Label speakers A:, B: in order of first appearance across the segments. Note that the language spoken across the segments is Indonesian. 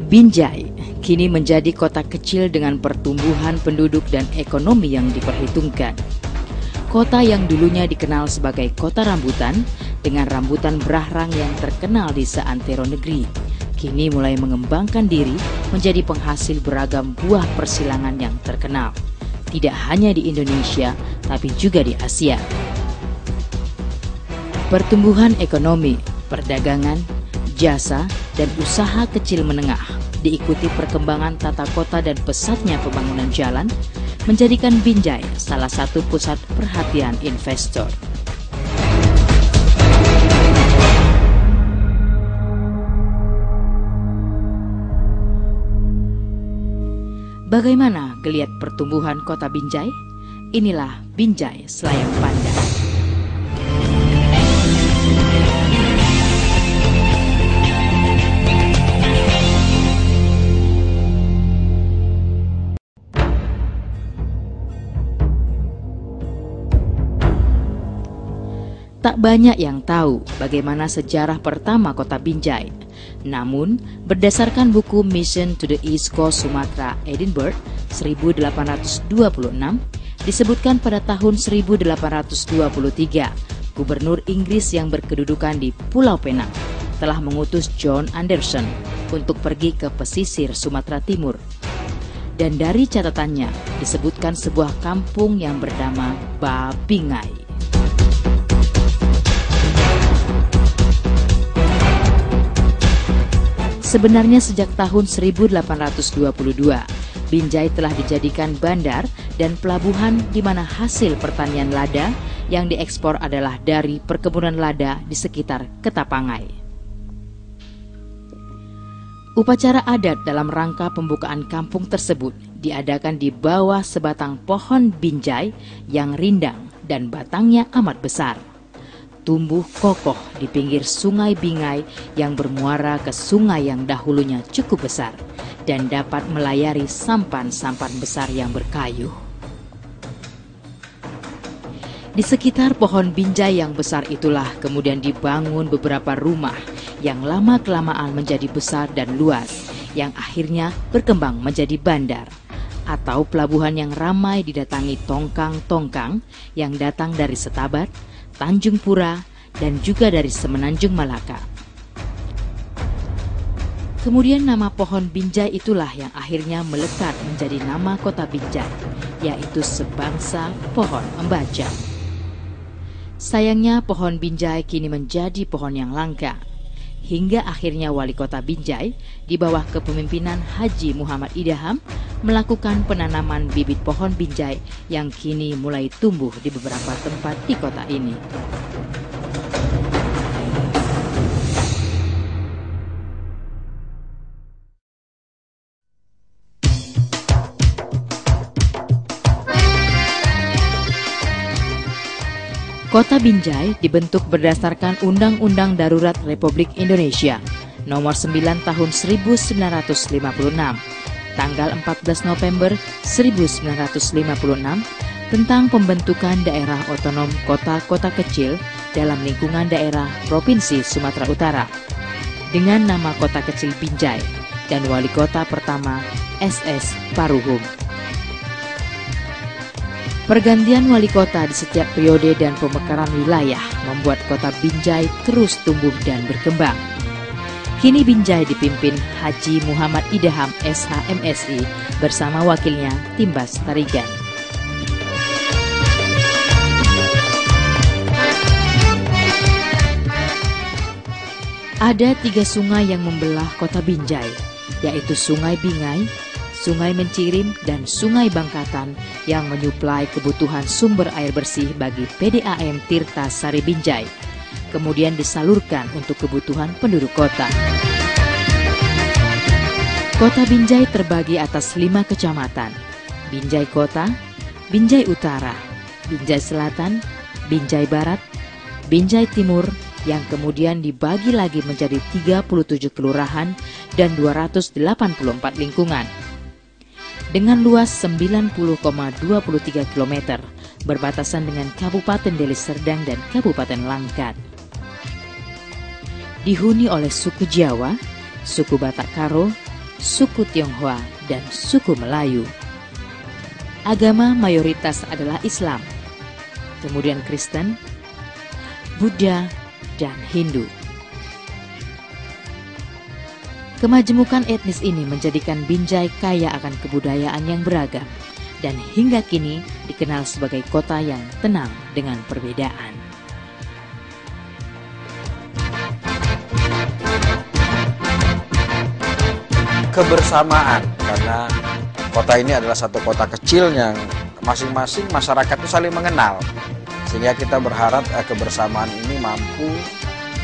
A: Binjai kini menjadi kota kecil dengan pertumbuhan penduduk dan ekonomi yang diperhitungkan. Kota yang dulunya dikenal sebagai kota rambutan dengan rambutan berahrang yang terkenal di seantero negeri, kini mulai mengembangkan diri menjadi penghasil beragam buah persilangan yang terkenal, tidak hanya di Indonesia tapi juga di Asia. Pertumbuhan ekonomi, perdagangan, jasa, dan usaha kecil menengah diikuti perkembangan tata kota dan pesatnya pembangunan jalan menjadikan Binjai salah satu pusat perhatian investor. Bagaimana geliat pertumbuhan kota Binjai? Inilah Binjai Selayang Pandai. Tak banyak yang tahu bagaimana sejarah pertama kota Binjai. Namun, berdasarkan buku Mission to the East Coast Sumatra, Edinburgh, 1826, disebutkan pada tahun 1823, Gubernur Inggris yang berkedudukan di Pulau Penang telah mengutus John Anderson untuk pergi ke pesisir Sumatera Timur. Dan dari catatannya disebutkan sebuah kampung yang bernama Babingai. Sebenarnya sejak tahun 1822, Binjai telah dijadikan bandar dan pelabuhan di mana hasil pertanian lada yang diekspor adalah dari perkebunan lada di sekitar Ketapangai. Upacara adat dalam rangka pembukaan kampung tersebut diadakan di bawah sebatang pohon Binjai yang rindang dan batangnya amat besar. Tumbuh kokoh di pinggir sungai Bingai yang bermuara ke sungai yang dahulunya cukup besar dan dapat melayari sampan-sampan besar yang berkayu. Di sekitar pohon Binjai yang besar itulah kemudian dibangun beberapa rumah yang lama-kelamaan menjadi besar dan luas, yang akhirnya berkembang menjadi bandar atau pelabuhan yang ramai didatangi tongkang-tongkang yang datang dari Setabat, Tanjung Pura, dan juga dari Semenanjung Malaka. Kemudian nama pohon Binjai itulah yang akhirnya melekat menjadi nama kota Binjai, yaitu sebangsa pohon embajang. Sayangnya pohon Binjai kini menjadi pohon yang langka, hingga akhirnya wali kota Binjai di bawah kepemimpinan Haji Muhammad Idaham melakukan penanaman bibit pohon Binjai yang kini mulai tumbuh di beberapa tempat di kota ini. Kota Binjai dibentuk berdasarkan Undang-Undang Darurat Republik Indonesia Nomor 9 Tahun 1956, tanggal 14 November 1956 tentang pembentukan daerah otonom kota-kota kecil dalam lingkungan daerah Provinsi Sumatera Utara dengan nama kota kecil Binjai dan wali kota pertama SS Paruhum. Pergantian wali kota di setiap periode dan pemekaran wilayah membuat kota Binjai terus tumbuh dan berkembang. Kini Binjai dipimpin Haji Muhammad Idaham SH.MSI bersama wakilnya Timbas Tarigan. Ada 3 sungai yang membelah kota Binjai, yaitu Sungai Bingai, Sungai Mencirim, dan Sungai Bangkatan yang menyuplai kebutuhan sumber air bersih bagi PDAM Tirta Sari Binjai, kemudian disalurkan untuk kebutuhan penduduk kota. Kota Binjai terbagi atas 5 kecamatan: Binjai Kota, Binjai Utara, Binjai Selatan, Binjai Barat, Binjai Timur, yang kemudian dibagi lagi menjadi 37 kelurahan dan 284 lingkungan. Dengan luas 90,23 km, berbatasan dengan Kabupaten Deli Serdang dan Kabupaten Langkat. Dihuni oleh suku Jawa, suku Batak Karo, suku Tionghoa, dan suku Melayu. Agama mayoritas adalah Islam, kemudian Kristen, Buddha, dan Hindu. Kemajemukan etnis ini menjadikan Binjai kaya akan kebudayaan yang beragam dan hingga kini dikenal sebagai kota yang tenang dengan perbedaan.
B: Kebersamaan, karena kota ini adalah satu kota kecil yang masing-masing masyarakat itu saling mengenal, sehingga kita berharap kebersamaan ini mampu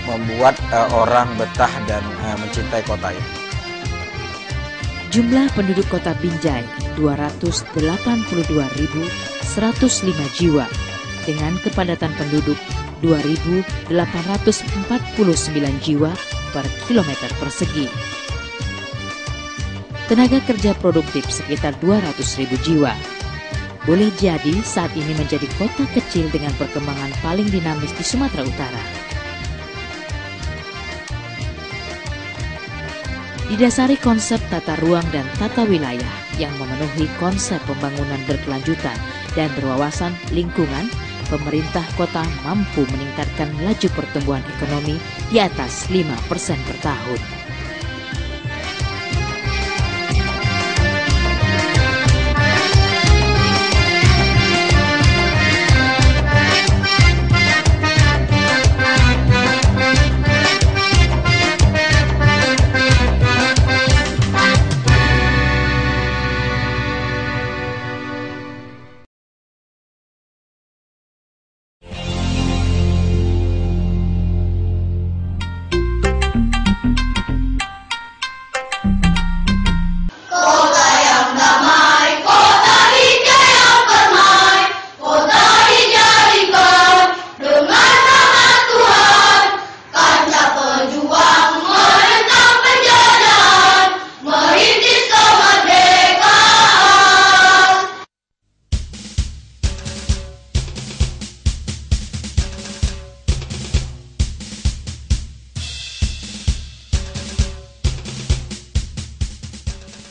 B: membuat orang betah dan mencintai kota ini.
A: Jumlah penduduk kota Binjai 282.105 jiwa dengan kepadatan penduduk 2.849 jiwa per kilometer persegi. Tenaga kerja produktif sekitar 200.000 jiwa. Boleh jadi saat ini menjadi kota kecil dengan perkembangan paling dinamis di Sumatera Utara. Didasari konsep tata ruang dan tata wilayah yang memenuhi konsep pembangunan berkelanjutan dan berwawasan lingkungan, pemerintah kota mampu meningkatkan laju pertumbuhan ekonomi di atas 5% per tahun.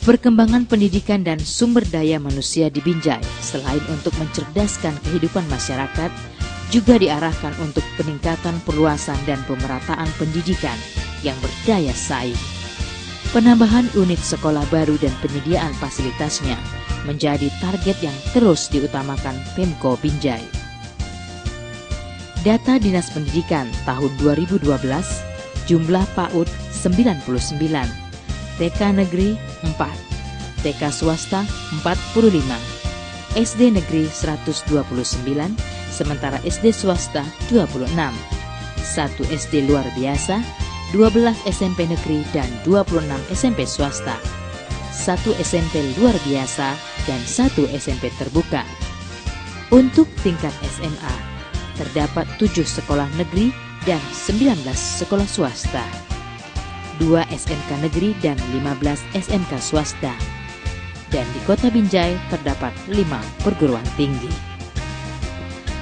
A: Perkembangan pendidikan dan sumber daya manusia di Binjai selain untuk mencerdaskan kehidupan masyarakat, juga diarahkan untuk peningkatan perluasan dan pemerataan pendidikan yang berdaya saing. Penambahan unit sekolah baru dan penyediaan fasilitasnya menjadi target yang terus diutamakan Pemko Binjai. Data Dinas Pendidikan tahun 2012, jumlah PAUD 99, TK negeri 4, TK swasta 45, SD negeri 129, sementara SD swasta 26, 1 SD luar biasa, 12 SMP negeri dan 26 SMP swasta, 1 SMP luar biasa dan 1 SMP terbuka. Untuk tingkat SMA, terdapat 7 sekolah negeri dan 19 sekolah swasta, 2 SMK negeri dan 15 SMK swasta. Dan di Kota Binjai terdapat 5 perguruan tinggi.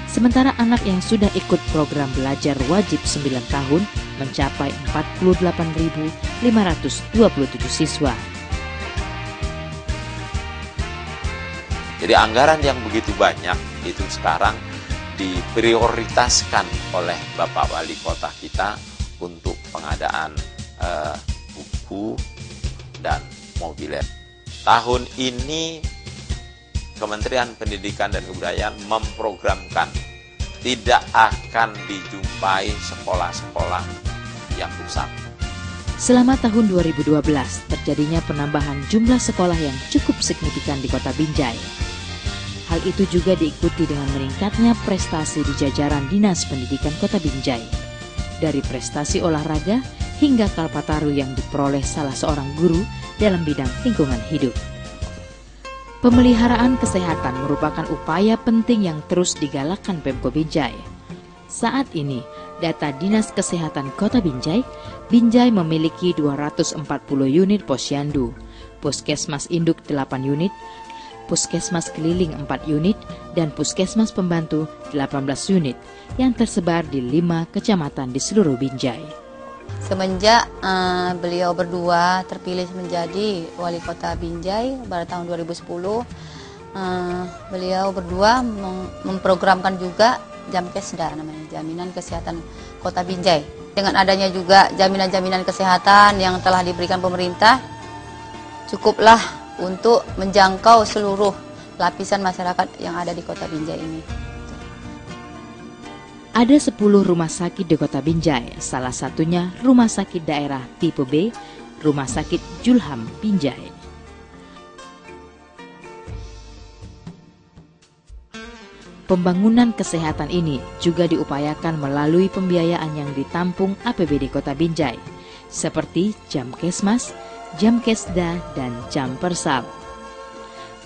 A: Sementara anak yang sudah ikut program belajar wajib 9 tahun mencapai 48.527 siswa.
C: Jadi anggaran yang begitu banyak itu sekarang diprioritaskan oleh Bapak Wali Kota kita untuk pengadaan buku dan mobilet. Tahun ini Kementerian Pendidikan dan Kebudayaan memprogramkan tidak akan dijumpai sekolah-sekolah yang rusak.
A: Selama tahun 2012 terjadinya penambahan jumlah sekolah yang cukup signifikan di Kota Binjai. Hal itu juga diikuti dengan meningkatnya prestasi di jajaran Dinas Pendidikan Kota Binjai. Dari prestasi olahraga hingga Kalpataru yang diperoleh salah seorang guru dalam bidang lingkungan hidup. Pemeliharaan kesehatan merupakan upaya penting yang terus digalakkan Pemko Binjai. Saat ini, data Dinas Kesehatan Kota Binjai, Binjai memiliki 240 unit posyandu, puskesmas induk 8 unit, puskesmas keliling 4 unit, dan puskesmas pembantu 18 unit yang tersebar di 5 kecamatan di seluruh Binjai.
D: Semenjak beliau berdua terpilih menjadi wali kota Binjai pada tahun 2010, beliau berdua memprogramkan juga Jamkesda, namanya Jaminan Kesehatan Kota Binjai. Dengan adanya juga jaminan-jaminan kesehatan yang telah diberikan pemerintah, cukuplah untuk menjangkau seluruh lapisan masyarakat yang ada di Kota Binjai ini.
A: Ada 10 rumah sakit di Kota Binjai, salah satunya Rumah Sakit Daerah Tipe B, Rumah Sakit Julham Binjai. Pembangunan kesehatan ini juga diupayakan melalui pembiayaan yang ditampung APBD Kota Binjai, seperti Jamkesmas, Jamkesda, dan Jampersal.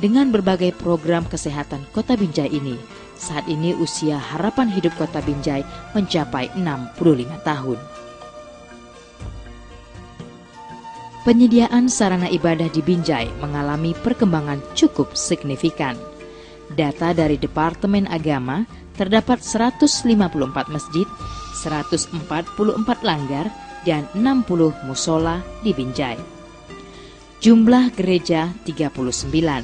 A: Dengan berbagai program kesehatan Kota Binjai ini, saat ini usia harapan hidup Kota Binjai mencapai 65 tahun. Penyediaan sarana ibadah di Binjai mengalami perkembangan cukup signifikan. Data dari Departemen Agama, terdapat 154 masjid, 144 langgar, dan 60 musola di Binjai. Jumlah gereja 39,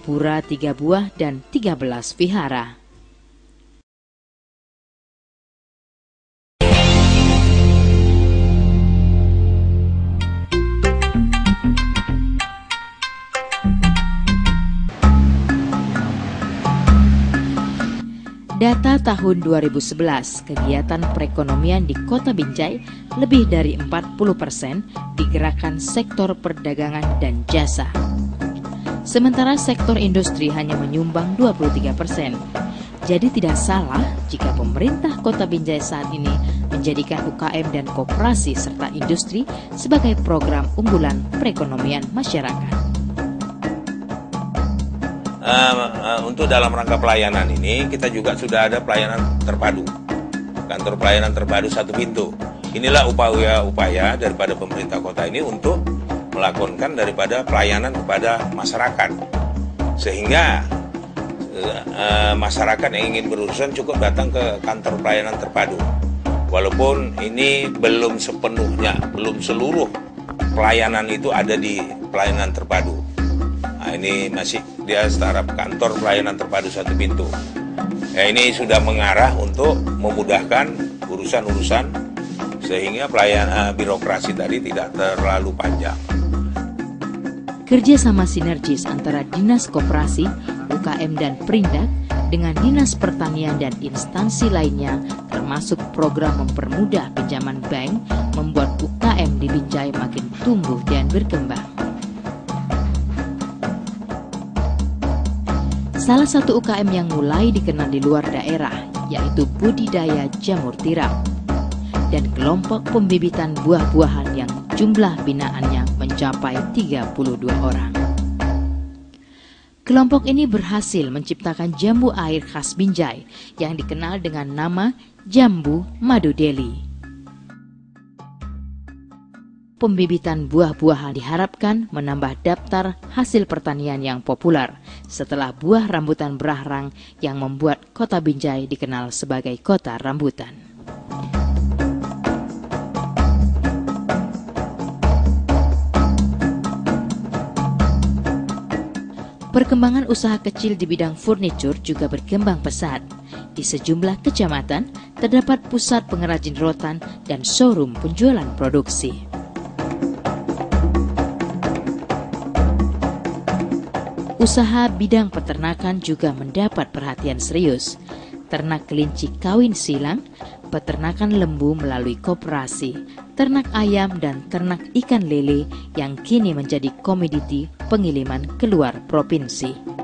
A: pura 3 buah, dan 13 vihara. Data tahun 2011, kegiatan perekonomian di Kota Binjai lebih dari 40% digerakkan sektor perdagangan dan jasa. Sementara sektor industri hanya menyumbang 23%. Jadi tidak salah jika pemerintah Kota Binjai saat ini menjadikan UKM dan koperasi serta industri sebagai program unggulan perekonomian masyarakat.
C: Untuk dalam rangka pelayanan ini kita juga sudah ada pelayanan terpadu, kantor pelayanan terpadu satu pintu. Inilah upaya-upaya daripada pemerintah kota ini untuk melakukan daripada pelayanan kepada masyarakat, sehingga masyarakat yang ingin berurusan cukup datang ke kantor pelayanan terpadu. Walaupun ini belum sepenuhnya, belum seluruh pelayanan itu ada di pelayanan terpadu. Nah, ini masih dia setara kantor pelayanan terpadu satu pintu. Ya, ini sudah mengarah untuk memudahkan urusan-urusan sehingga pelayanan birokrasi tadi tidak terlalu panjang.
A: Kerjasama sinergis antara Dinas Koperasi, UKM dan Perindak dengan Dinas Pertanian dan instansi lainnya termasuk program mempermudah pinjaman bank membuat UKM di Binjai makin tumbuh dan berkembang. Salah satu UKM yang mulai dikenal di luar daerah yaitu budidaya jamur tiram dan kelompok pembibitan buah-buahan yang jumlah binaannya mencapai 32 orang. Kelompok ini berhasil menciptakan jambu air khas Binjai yang dikenal dengan nama Jambu Madu Deli. Pembibitan buah-buahan diharapkan menambah daftar hasil pertanian yang populer setelah buah rambutan berahrang yang membuat Kota Binjai dikenal sebagai kota rambutan. Perkembangan usaha kecil di bidang furnitur juga berkembang pesat. Di sejumlah kecamatan terdapat pusat pengrajin rotan dan showroom penjualan produksi. Usaha bidang peternakan juga mendapat perhatian serius. Ternak kelinci kawin silang, peternakan lembu melalui koperasi, ternak ayam dan ternak ikan lele yang kini menjadi komoditi pengiriman keluar provinsi.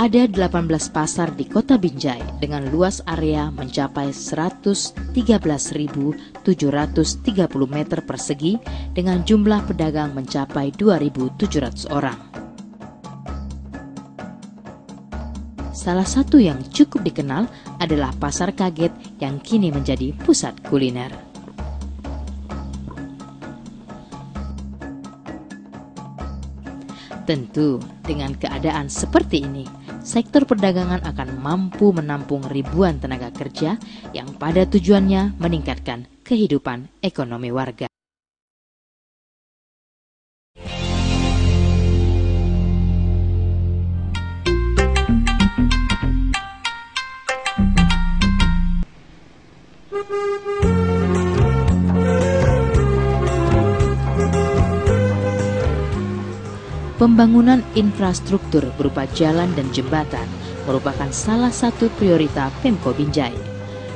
A: Ada 18 pasar di Kota Binjai dengan luas area mencapai 113.730 meter persegi dengan jumlah pedagang mencapai 2.700 orang. Salah satu yang cukup dikenal adalah Pasar Kaget yang kini menjadi pusat kuliner. Tentu dengan keadaan seperti ini, sektor perdagangan akan mampu menampung ribuan tenaga kerja yang pada tujuannya meningkatkan kehidupan ekonomi warga. Pembangunan infrastruktur berupa jalan dan jembatan merupakan salah satu prioritas Pemko Binjai.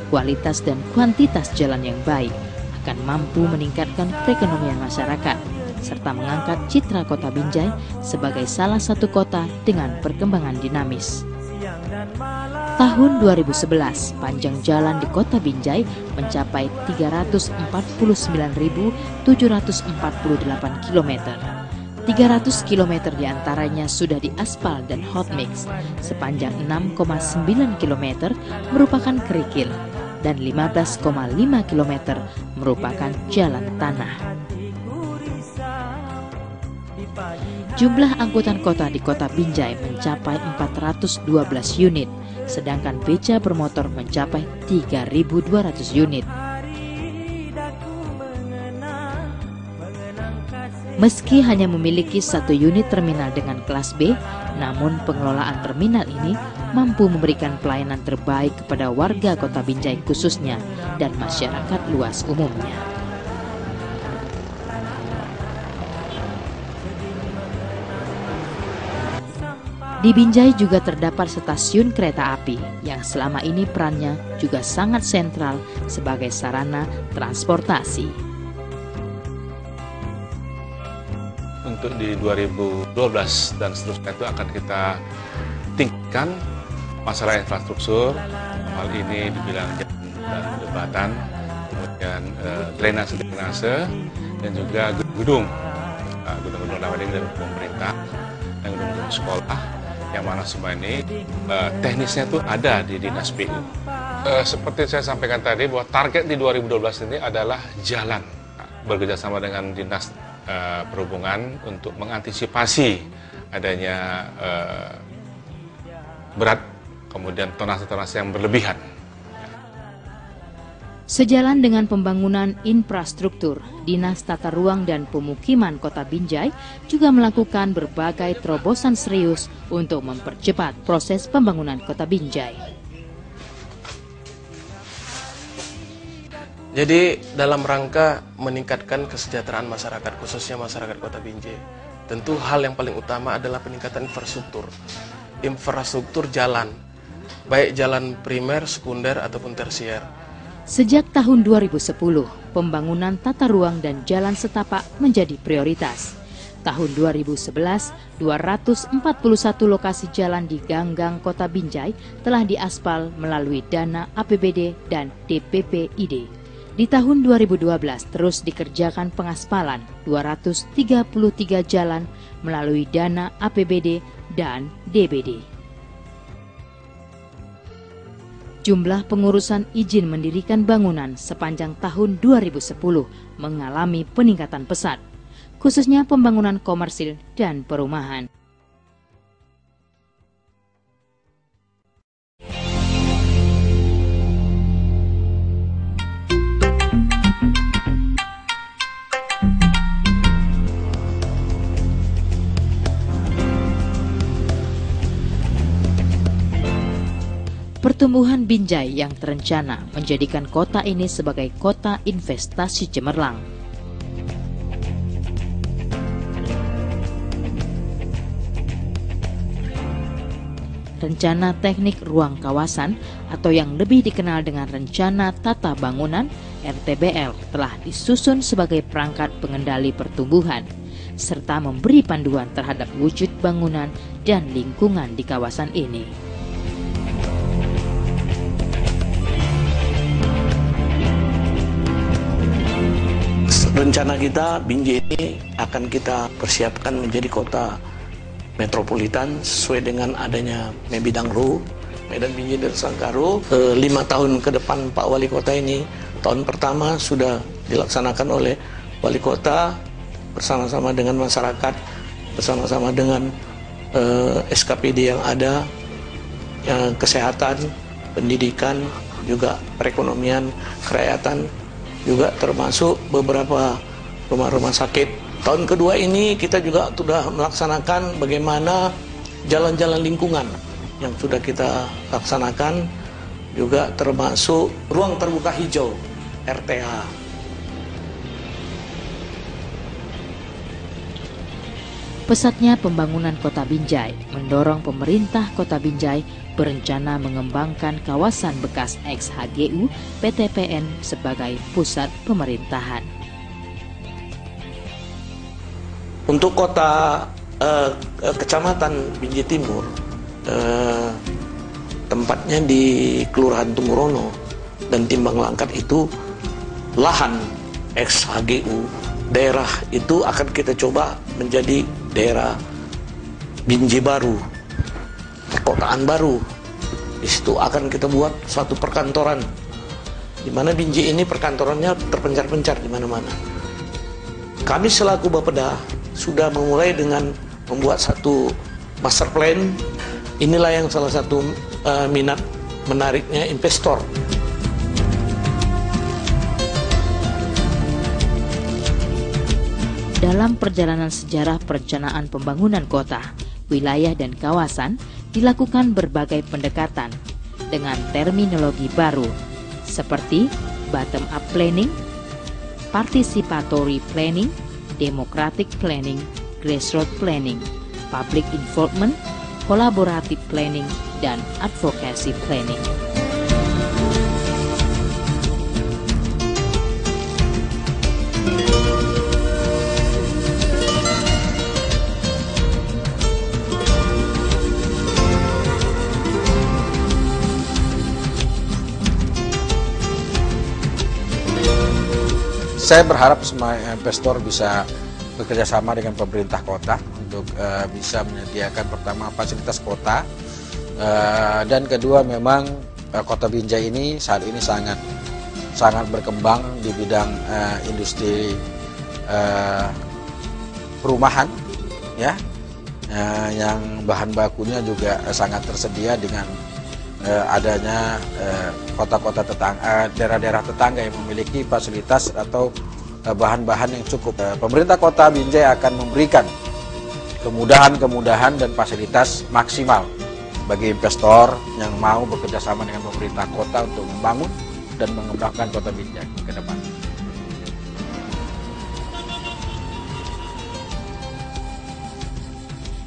A: Kualitas dan kuantitas jalan yang baik akan mampu meningkatkan perekonomian masyarakat, serta mengangkat citra kota Binjai sebagai salah satu kota dengan perkembangan dinamis. Tahun 2011, panjang jalan di kota Binjai mencapai 349.748 km. 300 km diantaranya sudah diaspal dan hot mix, sepanjang 6,9 km merupakan kerikil, dan 15,5 km merupakan jalan tanah. Jumlah angkutan kota di kota Binjai mencapai 412 unit, sedangkan beca bermotor mencapai 3.200 unit. Meski hanya memiliki satu unit terminal dengan kelas B, namun pengelolaan terminal ini mampu memberikan pelayanan terbaik kepada warga kota Binjai khususnya dan masyarakat luas umumnya. Di Binjai juga terdapat stasiun kereta api yang selama ini perannya juga sangat sentral sebagai sarana transportasi.
E: Untuk di 2012 dan seterusnya itu akan kita tingkatkan masalah infrastruktur, hal ini dibilang jalan dan jembatan, kemudian drainase dan juga gedung lawading dari pemerintah dan gedung sekolah, yang mana semua ini teknisnya itu ada di Dinas PU. Seperti saya sampaikan tadi bahwa target di 2012 ini adalah jalan, bekerjasama dengan Dinas Perhubungan untuk mengantisipasi adanya berat, kemudian tonase-tonase yang berlebihan.
A: Sejalan dengan pembangunan infrastruktur, Dinas Tata Ruang dan Pemukiman Kota Binjai juga melakukan berbagai terobosan serius untuk mempercepat proses pembangunan Kota Binjai.
F: Jadi dalam rangka meningkatkan kesejahteraan masyarakat, khususnya masyarakat Kota Binjai, tentu hal yang paling utama adalah peningkatan infrastruktur. Infrastruktur jalan, baik jalan primer, sekunder, ataupun tersier.
A: Sejak tahun 2010, pembangunan tata ruang dan jalan setapak menjadi prioritas. Tahun 2011, 241 lokasi jalan di ganggang Kota Binjai telah diaspal melalui dana APBD dan DPPID. Di tahun 2012 terus dikerjakan pengaspalan 233 jalan melalui dana APBD dan DBD. Jumlah pengurusan izin mendirikan bangunan sepanjang tahun 2010 mengalami peningkatan pesat, khususnya pembangunan komersil dan perumahan. Pertumbuhan Binjai yang terencana menjadikan kota ini sebagai kota investasi cemerlang. Rencana Teknik Ruang Kawasan atau yang lebih dikenal dengan Rencana Tata Bangunan RTBL telah disusun sebagai perangkat pengendali pertumbuhan serta memberi panduan terhadap wujud bangunan dan lingkungan di kawasan ini.
G: Rencana kita Binjai ini akan kita persiapkan menjadi kota metropolitan sesuai dengan adanya Mebidangru, Medan Binjai dan Sangkaru. 5 tahun ke depan Pak Wali Kota ini, tahun pertama sudah dilaksanakan oleh Wali Kota bersama-sama dengan masyarakat, bersama-sama dengan SKPD yang ada, kesehatan, pendidikan, juga perekonomian, kerakyatan, juga termasuk beberapa rumah-rumah sakit. Tahun kedua ini kita juga sudah melaksanakan bagaimana jalan-jalan lingkungan yang sudah kita laksanakan, juga termasuk ruang terbuka hijau, RTA.
A: Pesatnya pembangunan Kota Binjai mendorong pemerintah Kota Binjai berencana mengembangkan kawasan bekas ex-HGU PTPN sebagai pusat pemerintahan.
G: Untuk kota Kecamatan Binjai Timur, tempatnya di Kelurahan Tumurono dan Timbang Langkat itu lahan ex-HGU. Daerah itu akan kita coba menjadi daerah Binjai baru, perkotaan baru. Di situ akan kita buat suatu perkantoran, di mana Binjai ini perkantorannya terpencar-pencar di mana-mana. Kami selaku Bapeda sudah memulai dengan membuat satu master plan. Inilah yang salah satu minat menariknya investor.
A: Dalam perjalanan sejarah perencanaan pembangunan kota, wilayah dan kawasan dilakukan berbagai pendekatan dengan terminologi baru seperti bottom-up planning, participatory planning, democratic planning, grassroots planning, public involvement, collaborative planning, dan advocacy planning.
B: Saya berharap semua investor bisa bekerja sama dengan pemerintah kota untuk bisa menyediakan pertama fasilitas kota, dan kedua memang Kota Binjai ini saat ini sangat berkembang di bidang industri perumahan, ya, yang bahan bakunya juga sangat tersedia dengan adanya kota-kota tetangga, daerah-daerah tetangga yang memiliki fasilitas atau bahan-bahan yang cukup. Pemerintah Kota Binjai akan memberikan kemudahan-kemudahan dan fasilitas maksimal bagi investor yang mau bekerja sama dengan pemerintah kota untuk membangun dan mengembangkan Kota Binjai ke depan.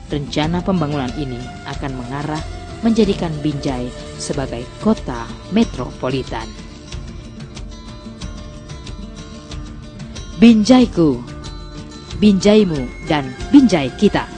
A: Rencana pembangunan ini akan mengarah menjadikan Binjai sebagai kota metropolitan. Binjaiku, Binjaimu, dan Binjai kita.